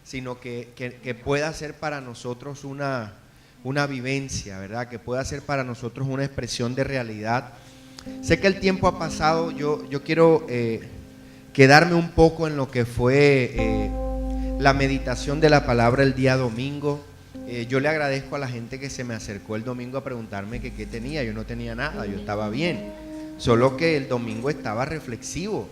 sino que pueda ser para nosotros una vivencia, ¿verdad? Que pueda ser para nosotros una expresión de realidad. Sé que el tiempo ha pasado, yo quiero quedarme un poco en lo que fue la meditación de la palabra el día domingo. Yo le agradezco a la gente que se me acercó el domingo a preguntarme que qué tenía. Yo no tenía nada, yo estaba bien, solo que el domingo estaba reflexivo.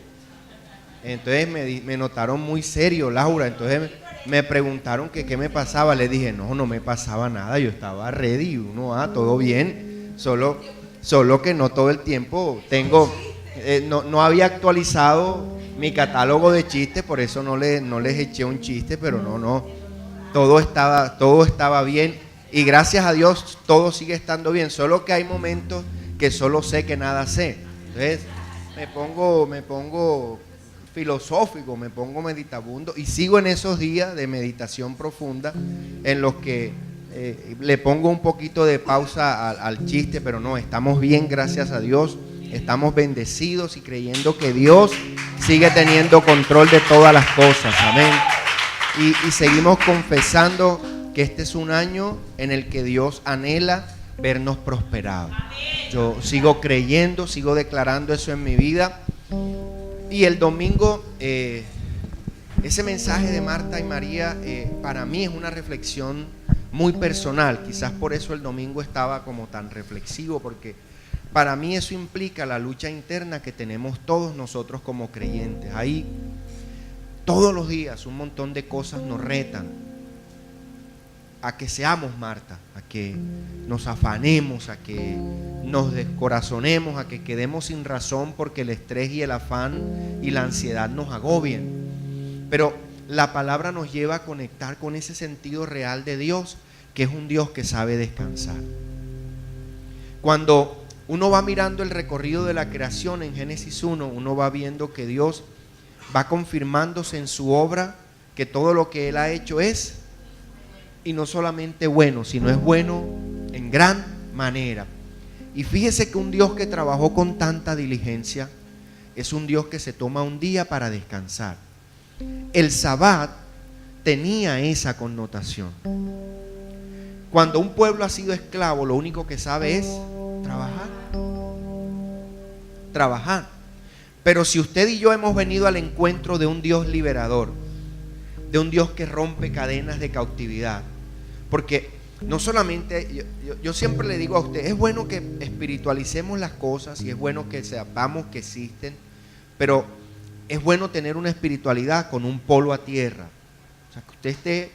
Entonces me notaron muy serio, Laura. Entonces me preguntaron que qué me pasaba. Le dije, no me pasaba nada, yo estaba ready. Todo bien, solo que no todo el tiempo tengo, no había actualizado mi catálogo de chistes, por eso no les eché un chiste, pero todo estaba bien y gracias a Dios todo sigue estando bien, solo que hay momentos que solo sé que nada sé. Entonces me pongo filosófico, me pongo meditabundo y sigo en esos días de meditación profunda en los que le pongo un poquito de pausa al chiste, pero no, estamos bien, gracias a Dios, estamos bendecidos y creyendo que Dios sigue teniendo control de todas las cosas, amén. Y seguimos confesando que este es un año en el que Dios anhela vernos prosperados. Yo sigo creyendo, sigo declarando eso en mi vida. Y el domingo, ese mensaje de Marta y María, para mí es una reflexión muy personal. Quizás por eso el domingo estaba como tan reflexivo, porque para mí eso implica la lucha interna que tenemos todos nosotros como creyentes. Ahí todos los días un montón de cosas nos retan a que seamos Marta, a que nos afanemos, a que nos descorazonemos, a que quedemos sin razón porque el estrés y el afán y la ansiedad nos agobien. Pero la palabra nos lleva a conectar con ese sentido real de Dios, que es un Dios que sabe descansar. Cuando uno va mirando el recorrido de la creación en Génesis 1, uno va viendo que Dios va confirmándose en su obra, que todo lo que Él ha hecho es, y no solamente bueno, sino es bueno en gran manera. Y fíjese que un Dios que trabajó con tanta diligencia es un Dios que se toma un día para descansar. El Sabbat tenía esa connotación. Cuando un pueblo ha sido esclavo, lo único que sabe es trabajar. Pero si usted y yo hemos venido al encuentro de un Dios liberador, de un Dios que rompe cadenas de cautividad, porque no solamente, yo siempre le digo a usted, es bueno que espiritualicemos las cosas y es bueno que sepamos que existen, pero es bueno tener una espiritualidad con un polo a tierra. O sea, que usted esté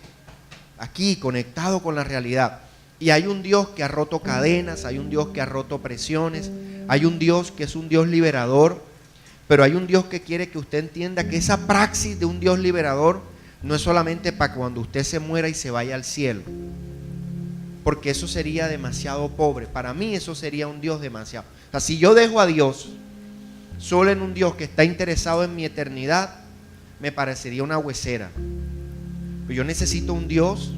aquí conectado con la realidad. Y hay un Dios que ha roto cadenas, hay un Dios que ha roto presiones, hay un Dios que es un Dios liberador, pero hay un Dios que quiere que usted entienda que esa praxis de un Dios liberador no es solamente para cuando usted se muera y se vaya al cielo, porque eso sería demasiado pobre. Para mí eso sería un Dios demasiado. O sea, si yo dejo a Dios solo en un Dios que está interesado en mi eternidad, me parecería una huesera. Pero yo necesito un Dios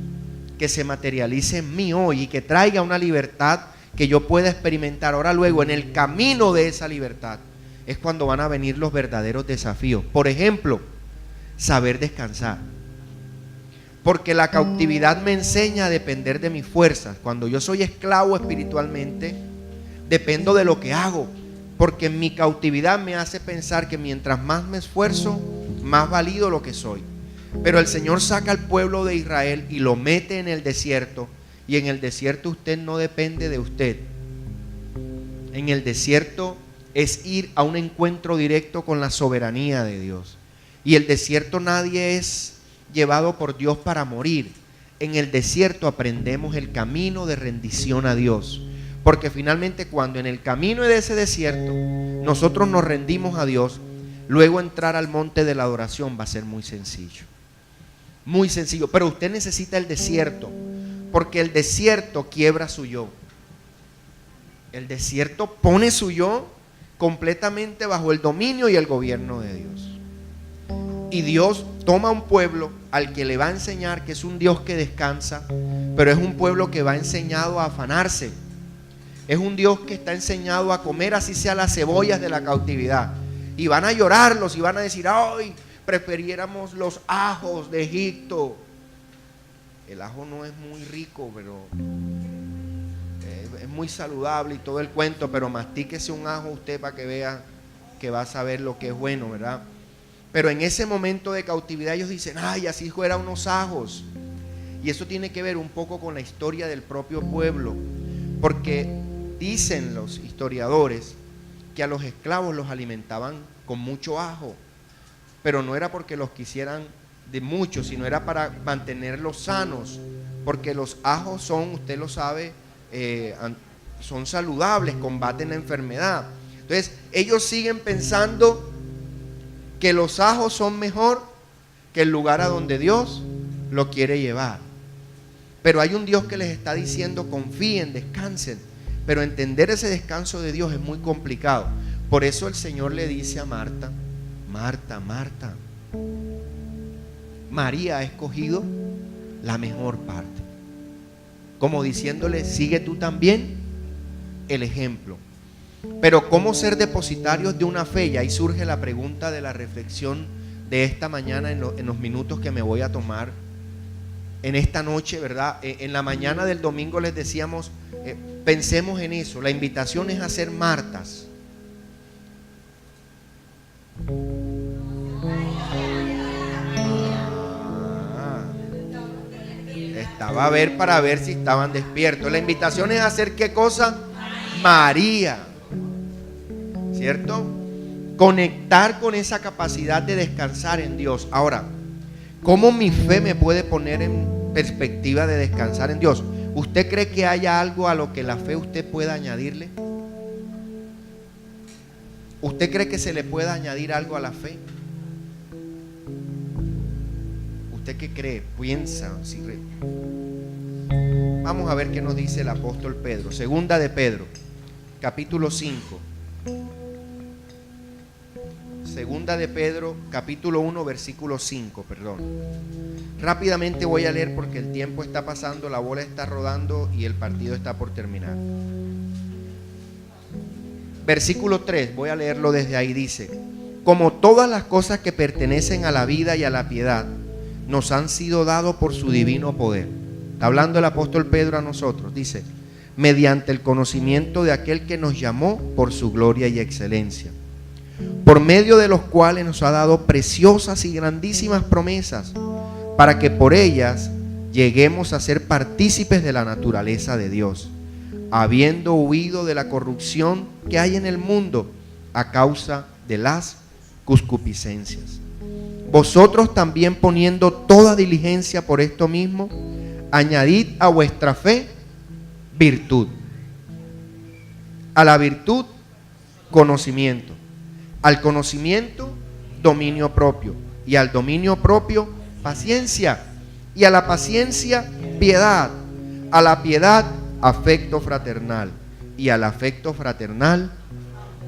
que se materialice en mí hoy y que traiga una libertad que yo pueda experimentar. Ahora luego, en el camino de esa libertad es cuando van a venir los verdaderos desafíos. Por ejemplo, saber descansar. Porque la cautividad me enseña a depender de mis fuerzas. Cuando yo soy esclavo espiritualmente, dependo de lo que hago. Porque mi cautividad me hace pensar que mientras más me esfuerzo, más valido lo que soy. Pero el Señor saca al pueblo de Israel y lo mete en el desierto. Y en el desierto usted no depende de usted. En el desierto es ir a un encuentro directo con la soberanía de Dios. Y el desierto nadie es llevado por Dios para morir. En el desierto aprendemos el camino de rendición a Dios. Porque finalmente cuando en el camino de ese desierto nosotros nos rendimos a Dios, luego entrar al monte de la adoración va a ser muy sencillo. Muy sencillo. Pero usted necesita el desierto, porque el desierto quiebra su yo. El desierto pone su yo completamente bajo el dominio y el gobierno de Dios. Y Dios toma un pueblo al que le va a enseñar que es un Dios que descansa, pero es un pueblo que va enseñado a afanarse. Es un Dios que está enseñado a comer así sea las cebollas de la cautividad. Y van a llorarlos y van a decir, ay, prefiriéramos los ajos de Egipto. el ajo no es muy rico, pero es muy saludable y todo el cuento, pero mastíquese un ajo usted para que vea que va a saber lo que es bueno, ¿verdad? Pero en ese momento de cautividad ellos dicen, ay, así fueran unos ajos. Y eso tiene que ver un poco con la historia del propio pueblo, porque dicen los historiadores que a los esclavos los alimentaban con mucho ajo, pero no era porque los quisieran de mucho, sino era para mantenerlos sanos, porque los ajos son, usted lo sabe, son saludables, combaten la enfermedad. Entonces ellos siguen pensando que los ajos son mejor que el lugar a donde Dios lo quiere llevar. Pero hay un Dios que les está diciendo confíen, descansen, pero entender ese descanso de Dios es muy complicado. Por eso el Señor le dice a Marta, Marta, Marta, María ha escogido la mejor parte, como diciéndole, sigue tú también el ejemplo. Pero ¿cómo ser depositarios de una fe? Y ahí surge la pregunta de la reflexión de esta mañana en los minutos que me voy a tomar en esta noche, ¿verdad? En la mañana del domingo les decíamos, pensemos en eso. La invitación es a ser Martas. Estaba a ver para ver si estaban despiertos. La invitación es a hacer ¿qué cosa? María, ¿cierto? Conectar con esa capacidad de descansar en Dios. Ahora, ¿cómo mi fe me puede poner en perspectiva de descansar en Dios? ¿Usted cree que haya algo a lo que la fe usted pueda añadirle? ¿Usted cree que se le pueda añadir algo a la fe? ¿Usted qué cree? Piensa. Vamos a ver qué nos dice el apóstol Pedro. Segunda de Pedro, capítulo 5. Segunda de Pedro, capítulo 1, versículo 5, perdón. Rápidamente voy a leer porque el tiempo está pasando, la bola está rodando y el partido está por terminar. Versículo 3, voy a leerlo desde ahí, dice: como todas las cosas que pertenecen a la vida y a la piedad nos han sido dados por su divino poder. Está hablando el apóstol Pedro a nosotros, dice, mediante el conocimiento de aquel que nos llamó por su gloria y excelencia, por medio de los cuales nos ha dado preciosas y grandísimas promesas, para que por ellas lleguemos a ser partícipes de la naturaleza de Dios, habiendo huido de la corrupción que hay en el mundo a causa de las concupiscencias. Vosotros también, poniendo toda diligencia por esto mismo, añadid a vuestra fe virtud, a la virtud conocimiento, al conocimiento dominio propio, y al dominio propio paciencia, y a la paciencia piedad, a la piedad afecto fraternal, y al afecto fraternal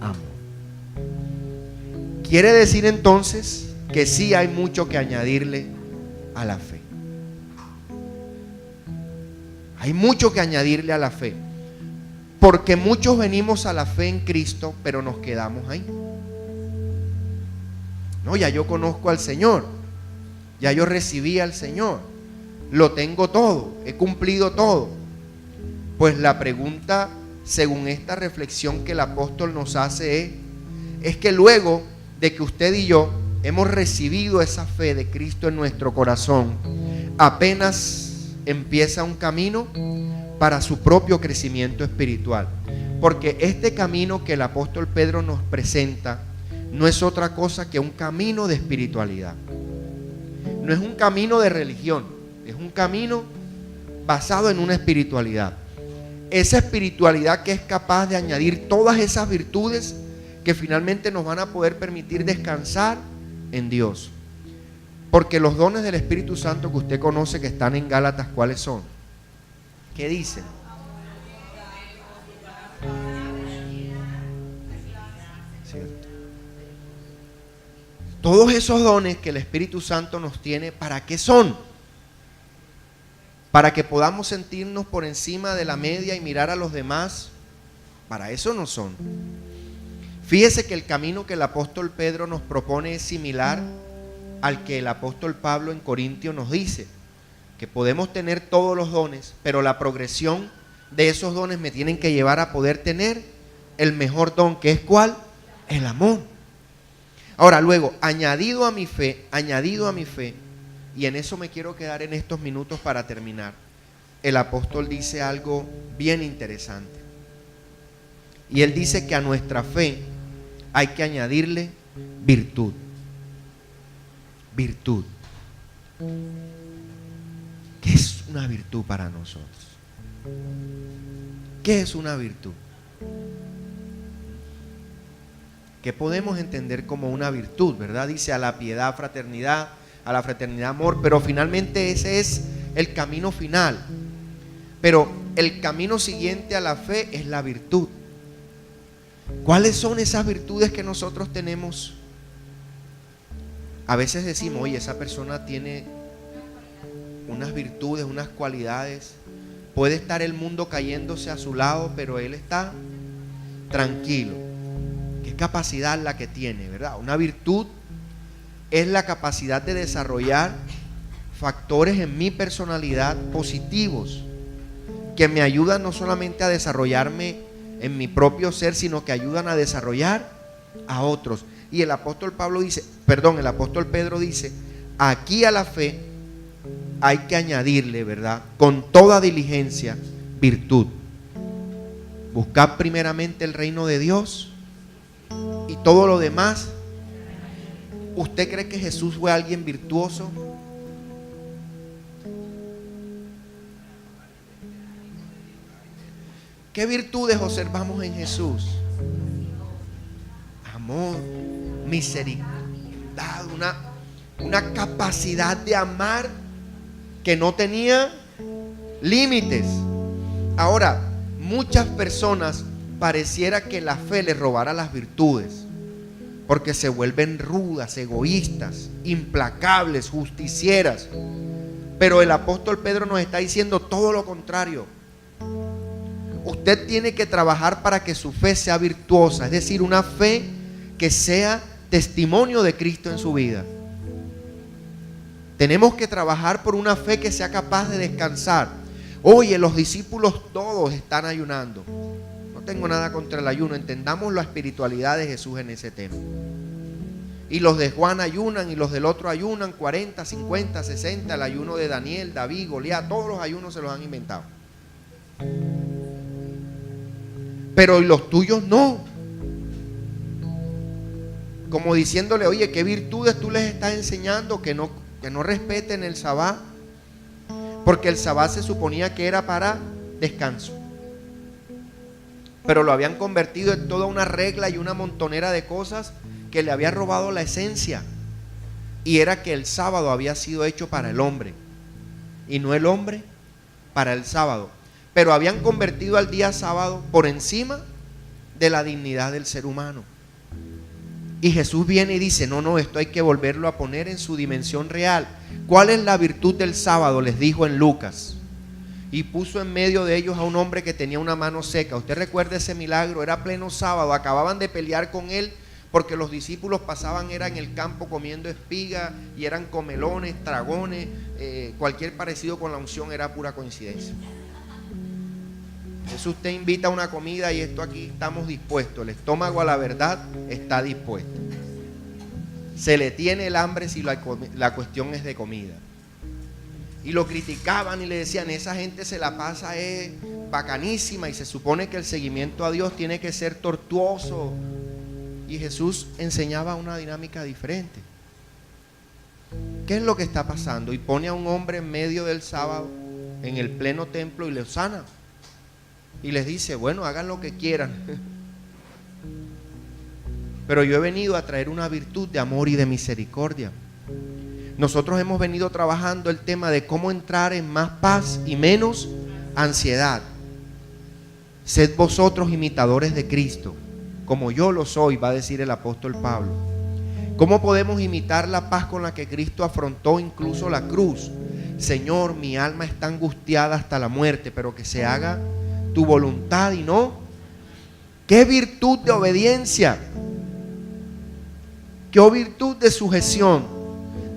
amor. Quiere decir entonces que sí hay mucho que añadirle a la fe. Hay mucho que añadirle a la fe, porque muchos venimos a la fe en Cristo, pero nos quedamos ahí. No, ya yo conozco al Señor, ya yo recibí al Señor, lo tengo todo, he cumplido todo. Pues la pregunta, según esta reflexión que el apóstol nos hace, es que luego de que usted y yo hemos recibido esa fe de Cristo en nuestro corazón, apenas empieza un camino para su propio crecimiento espiritual. Porque este camino que el apóstol Pedro nos presenta no es otra cosa que un camino de espiritualidad. No es un camino de religión, es un camino basado en una espiritualidad. Esa espiritualidad que es capaz de añadir todas esas virtudes que finalmente nos van a poder permitir descansar en Dios. Porque los dones del Espíritu Santo que usted conoce, que están en Gálatas, ¿cuáles son? ¿Qué dicen? ¿Cierto? Todos esos dones que el Espíritu Santo nos tiene, ¿para qué son? Para que podamos sentirnos por encima de la media y mirar a los demás. Para eso no son. Fíjese que el camino que el apóstol Pedro nos propone es similar al que el apóstol Pablo en Corintios nos dice. que podemos tener todos los dones, pero la progresión de esos dones me tienen que llevar a poder tener el mejor don, que es ¿cuál? El amor. Ahora, luego, añadido a mi fe, y en eso me quiero quedar en estos minutos para terminar, el apóstol dice algo bien interesante. Y él dice que a nuestra fe hay que añadirle virtud. Virtud. ¿Qué es una virtud para nosotros? ¿Qué es una virtud? ¿Qué podemos entender como una virtud, verdad? Dice a la piedad, fraternidad, a la fraternidad, amor, pero finalmente ese es el camino final. Pero el camino siguiente a la fe es la virtud. ¿Cuáles son esas virtudes que nosotros tenemos? A veces decimos, oye, esa persona tiene unas virtudes, unas cualidades. Puede estar el mundo cayéndose a su lado, pero él está tranquilo. ¿Qué capacidad la que tiene, verdad? Una virtud es la capacidad de desarrollar factores en mi personalidad positivos que me ayudan no solamente a desarrollarme en mi propio ser, sino que ayudan a desarrollar a otros. Y el apóstol Pedro dice, aquí a la fe hay que añadirle, ¿verdad?, con toda diligencia, virtud. Buscad primeramente el reino de Dios y todo lo demás. ¿Usted cree que Jesús fue alguien virtuoso? ¿Qué virtudes observamos en Jesús? Amor, misericordia, una capacidad de amar que no tenía límites. Ahora, muchas personas pareciera que la fe les robara las virtudes, porque se vuelven rudas, egoístas, implacables, justicieras. Pero el apóstol Pedro nos está diciendo todo lo contrario. Usted tiene que trabajar para que su fe sea virtuosa, es decir, una fe que sea testimonio de Cristo en su vida. Tenemos que trabajar por una fe que sea capaz de descansar. Oye, los discípulos todos están ayunando. No tengo nada contra el ayuno, entendamos la espiritualidad de Jesús en ese tema. Y los de Juan ayunan y los del otro ayunan 40, 50, 60, el ayuno de Daniel, David, Goliat, todos los ayunos se los han inventado. Pero los tuyos no. Como diciéndole, oye, ¿qué virtudes tú les estás enseñando? Que no respeten el sabbat, porque el sabbat se suponía que era para descanso, pero lo habían convertido en toda una regla y una montonera de cosas que le había robado la esencia, y era que el sábado había sido hecho para el hombre y no el hombre para el sábado, pero habían convertido al día sábado por encima de la dignidad del ser humano. Y Jesús viene y dice, no, esto hay que volverlo a poner en su dimensión real. ¿Cuál es la virtud del sábado? Les dijo en Lucas. Y puso en medio de ellos a un hombre que tenía una mano seca. Usted recuerda ese milagro, era pleno sábado, acababan de pelear con él porque los discípulos pasaban, era en el campo comiendo espiga y eran comelones, dragones, cualquier parecido con la unción era pura coincidencia. Jesús te invita a una comida y esto aquí estamos dispuestos. El estómago a la verdad está dispuesto. Se le tiene el hambre si la cuestión es de comida. Y lo criticaban y le decían, esa gente se la pasa bacanísima y se supone que el seguimiento a Dios tiene que ser tortuoso. Y Jesús enseñaba una dinámica diferente. ¿Qué es lo que está pasando? Y pone a un hombre en medio del sábado en el pleno templo y le sana. Y les dice, bueno, hagan lo que quieran, pero yo he venido a traer una virtud de amor y de misericordia. Nosotros hemos venido trabajando el tema de cómo entrar en más paz y menos ansiedad. Sed vosotros imitadores de Cristo, como yo lo soy, va a decir el apóstol Pablo. ¿Cómo podemos imitar la paz con la que Cristo afrontó incluso la cruz? Señor, mi alma está angustiada hasta la muerte, pero que se haga tu voluntad y no. ¿Qué virtud de obediencia? ¿Qué virtud de sujeción?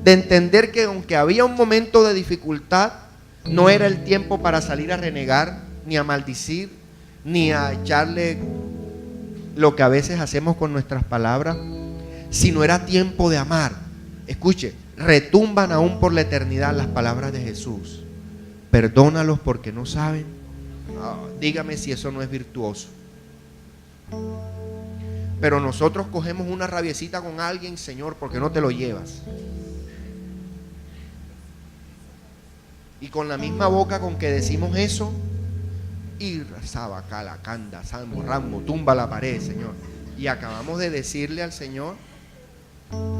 De entender que aunque había un momento de dificultad, No era el tiempo para salir a renegar, ni a maldecir, ni a echarle lo que a veces hacemos con nuestras palabras, sino era tiempo de amar. Escuche, retumban aún por la eternidad las palabras de Jesús. Perdónalos porque no saben. Dígame si eso no es virtuoso. Pero nosotros cogemos una rabiecita con alguien, Señor, ¿por qué no te lo llevas? Y con la misma boca con que decimos eso, y sabacalacanda, salmo, ramo, tumba la pared, Señor. Y acabamos de decirle al Señor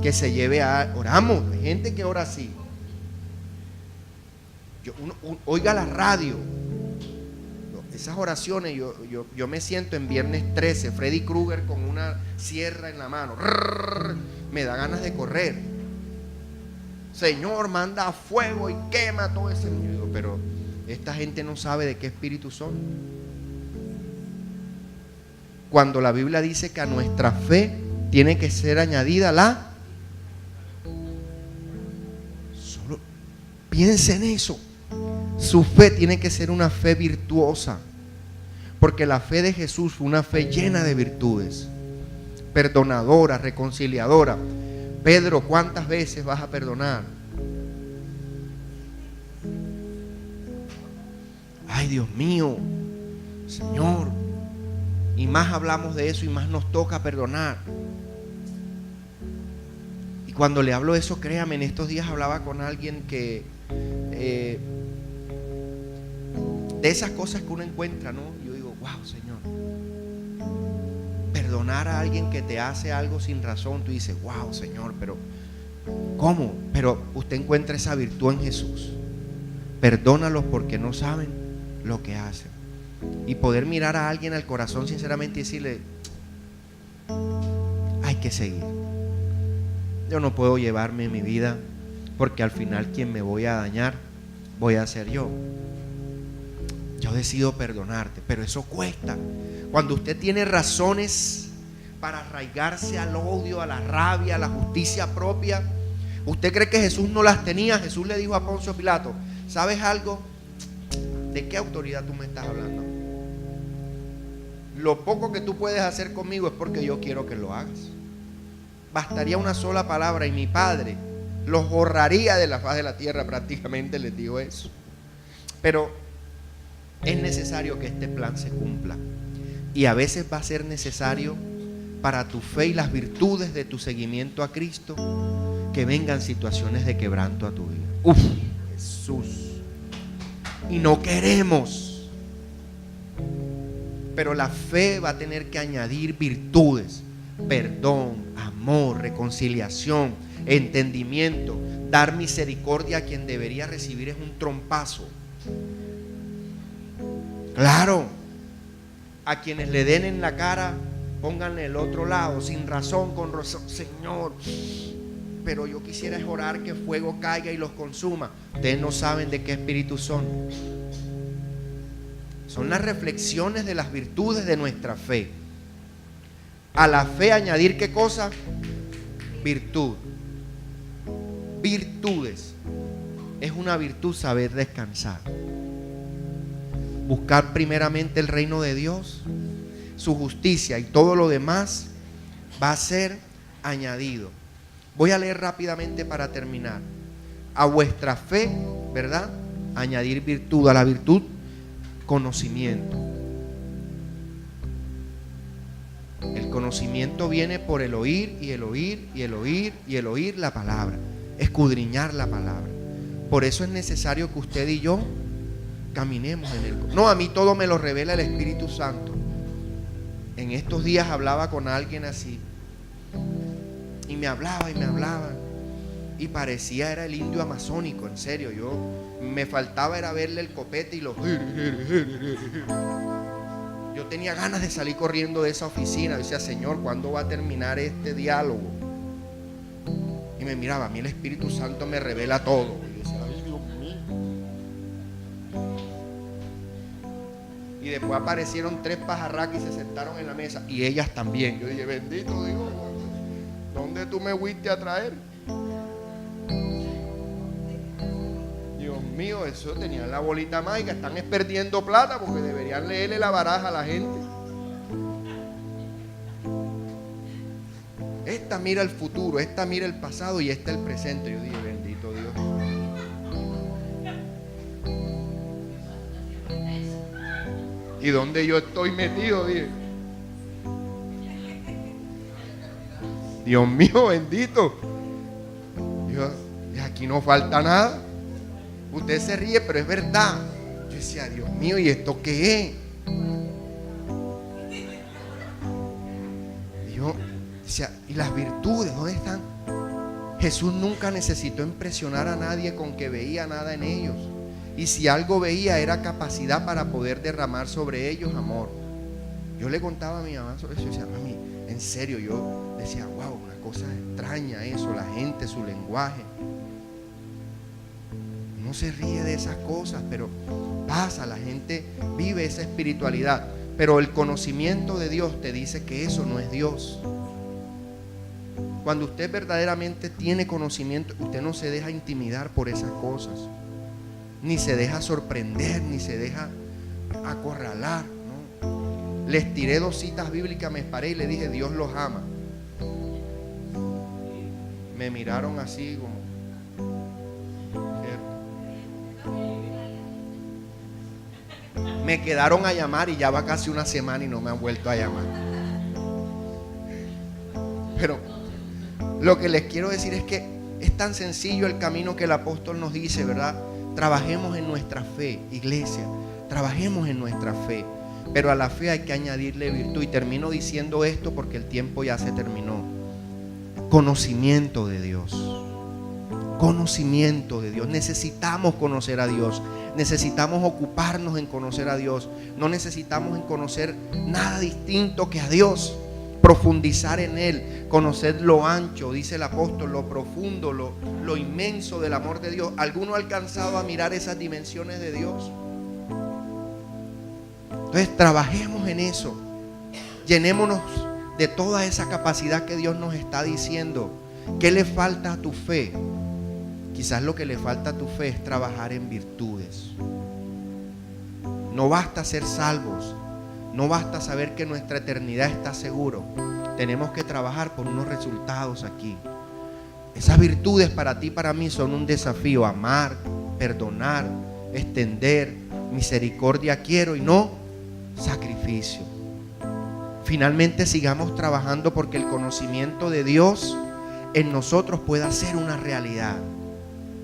que se lleve a... Oramos, hay gente que ora así. Oiga la radio. Esas oraciones, yo me siento en Viernes 13, Freddy Krueger con una sierra en la mano. Me da ganas de correr. Señor, manda fuego y quema todo ese miedo. Pero esta gente no sabe de qué espíritu son. Cuando la Biblia dice que a nuestra fe tiene que ser añadida solo piense en eso. Su fe tiene que ser una fe virtuosa, porque la fe de Jesús fue una fe llena de virtudes, perdonadora, reconciliadora. Pedro, ¿cuántas veces vas a perdonar? Ay, Dios mío, Señor. Y más hablamos de eso y más nos toca perdonar. Y cuando le hablo de eso, créame, en estos días hablaba con alguien que de esas cosas que uno encuentra, ¿no? Yo digo, wow, Señor, perdonar a alguien que te hace algo sin razón, tú dices, wow, Señor, pero ¿cómo? Pero usted encuentra esa virtud en Jesús. Perdónalos porque no saben lo que hacen. Y poder mirar a alguien al corazón sinceramente y decirle, hay que seguir. Yo no puedo llevarme mi vida, porque al final quien me voy a dañar voy a ser yo. Yo decido perdonarte, pero eso cuesta. Cuando usted tiene razones para arraigarse al odio, a la rabia, a la justicia propia, ¿usted cree que Jesús no las tenía? Jesús le dijo a Poncio Pilato, ¿sabes algo? ¿De qué autoridad tú me estás hablando? Lo poco que tú puedes hacer conmigo es porque yo quiero que lo hagas. Bastaría una sola palabra y mi Padre los borraría de la faz de la tierra, prácticamente les digo eso. Pero es necesario que este plan se cumpla. Y a veces va a ser necesario para tu fe y las virtudes de tu seguimiento a Cristo que vengan situaciones de quebranto a tu vida. Uf, Jesús. Y no queremos. Pero la fe va a tener que añadir virtudes: perdón, amor, reconciliación, entendimiento. Dar misericordia a quien debería recibir es un trompazo. Claro, a quienes le den en la cara, pónganle el otro lado, sin razón, con razón. Señor, pero yo quisiera orar que fuego caiga y los consuma. Ustedes no saben de qué espíritu son. Son las reflexiones de las virtudes de nuestra fe. A la fe añadir ¿qué cosa? Virtud. Virtudes. Es una virtud saber descansar. Buscar primeramente el reino de Dios, su justicia, y todo lo demás va a ser añadido. Voy a leer rápidamente para terminar. A vuestra fe, ¿verdad? Añadir virtud. A la virtud, conocimiento. El conocimiento viene por el oír y el oír y el oír y el oír la palabra. Escudriñar la palabra. Por eso es necesario que usted y yo caminemos en él. No, a mí todo me lo revela el Espíritu Santo. En estos días hablaba con alguien así y me hablaba y parecía era el indio amazónico, en serio. Yo me faltaba era verle el copete y los... Yo tenía ganas de salir corriendo de esa oficina. Yo decía, Señor, ¿cuándo va a terminar este diálogo? Y me miraba, a mí el Espíritu Santo me revela todo. Y yo decía, ay, Dios mío. Y después aparecieron 3 pajarracas y se sentaron en la mesa. Y ellas también. Yo dije, bendito Dios, ¿dónde tú me fuiste a traer? Dios mío. mío, eso tenían la bolita mágica. Están perdiendo plata porque deberían leerle la baraja a la gente. Esta mira el futuro, esta mira el pasado y esta el presente. Yo dije, bendito Dios. ¿Y dónde yo estoy metido? Dije, Dios mío, bendito. Yo, aquí no falta nada. Usted se ríe, pero es verdad. Yo decía, Dios mío, ¿y esto qué es? Y yo decía, ¿y las virtudes dónde están? Jesús nunca necesitó impresionar a nadie con que veía nada en ellos. Y si algo veía era capacidad para poder derramar sobre ellos amor. Yo le contaba a mi mamá sobre eso. Yo decía, mami, en serio, yo decía, wow, una cosa extraña eso, la gente, su lenguaje. No se ríe de esas cosas, pero pasa, la gente vive esa espiritualidad. Pero el conocimiento de Dios te dice que eso no es Dios. Cuando usted verdaderamente tiene conocimiento, usted no se deja intimidar por esas cosas, ni se deja sorprender, ni se deja acorralar, ¿no? Les tiré 2 citas bíblicas, me paré y le dije, Dios los ama. Me miraron así como... Me quedaron a llamar y ya va casi una semana y no me han vuelto a llamar. Pero lo que les quiero decir es que es tan sencillo el camino que el apóstol nos dice, ¿verdad? Trabajemos en nuestra fe, iglesia, trabajemos en nuestra fe. Pero a la fe hay que añadirle virtud. Y termino diciendo esto porque el tiempo ya se terminó. Conocimiento de Dios. Conocimiento de Dios. Necesitamos conocer a Dios. Necesitamos ocuparnos en conocer a Dios. No necesitamos en conocer nada distinto que a Dios. Profundizar en Él, conocer lo ancho, dice el apóstol, lo profundo, lo inmenso del amor de Dios. ¿Alguno ha alcanzado a mirar esas dimensiones de Dios? Entonces trabajemos en eso. Llenémonos de toda esa capacidad que Dios nos está diciendo. ¿Qué le falta a tu fe? Quizás lo que le falta a tu fe es trabajar en virtudes. No basta ser salvos. No basta saber que nuestra eternidad está seguro. Tenemos que trabajar por unos resultados aquí. Esas virtudes para ti y para mí son un desafío. Amar, perdonar, extender, misericordia quiero y no sacrificio. Finalmente sigamos trabajando porque el conocimiento de Dios en nosotros pueda ser una realidad.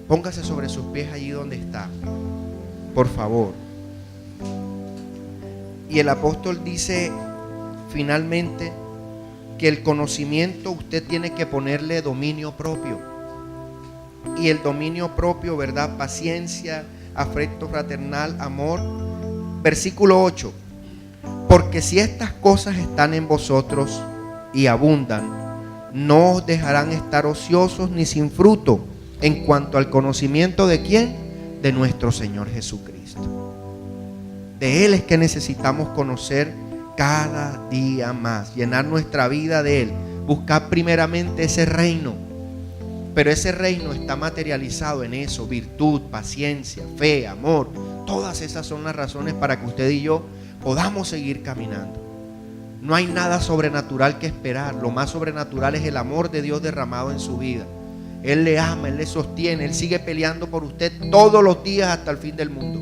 Póngase sobre sus pies allí donde está, por favor. Y el apóstol dice finalmente que el conocimiento usted tiene que ponerle dominio propio. Y el dominio propio, ¿verdad? Paciencia, afecto fraternal, amor. Versículo 8. Porque si estas cosas están en vosotros y abundan, no os dejarán estar ociosos ni sin fruto en cuanto al conocimiento de ¿quién? De nuestro Señor Jesucristo. De Él es que necesitamos conocer cada día más, llenar nuestra vida de Él, buscar primeramente ese reino. Pero ese reino está materializado en eso: virtud, paciencia, fe, amor. Todas esas son las razones para que usted y yo podamos seguir caminando. No hay nada sobrenatural que esperar. Lo más sobrenatural es el amor de Dios derramado en su vida. Él le ama, Él le sostiene, Él sigue peleando por usted todos los días hasta el fin del mundo.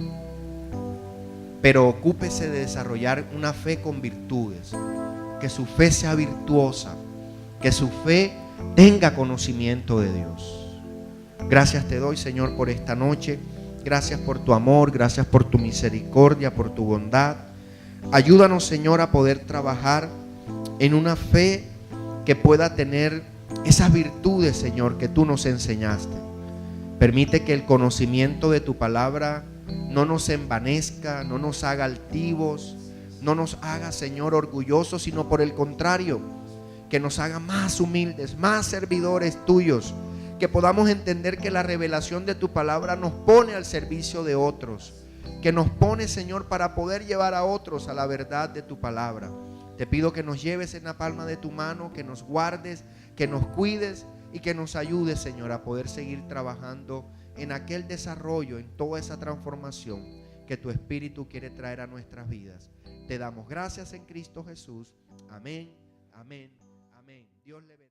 Pero ocúpese de desarrollar una fe con virtudes. Que su fe sea virtuosa. Que su fe tenga conocimiento de Dios. Gracias te doy, Señor, por esta noche. Gracias por tu amor, gracias por tu misericordia, por tu bondad. Ayúdanos, Señor, a poder trabajar en una fe que pueda tener esas virtudes, Señor, que tú nos enseñaste. Permite que el conocimiento de tu palabra no nos envanezca, no nos haga altivos, no nos haga, Señor, orgullosos, sino por el contrario, que nos haga más humildes, más servidores tuyos, que podamos entender que la revelación de tu palabra nos pone al servicio de otros, que nos pone, Señor, para poder llevar a otros a la verdad de tu palabra. Te pido que nos lleves en la palma de tu mano, que nos guardes, que nos cuides y que nos ayudes, Señor, a poder seguir trabajando en aquel desarrollo, en toda esa transformación que tu Espíritu quiere traer a nuestras vidas. Te damos gracias en Cristo Jesús. Amén, amén, amén. Dios le bendiga.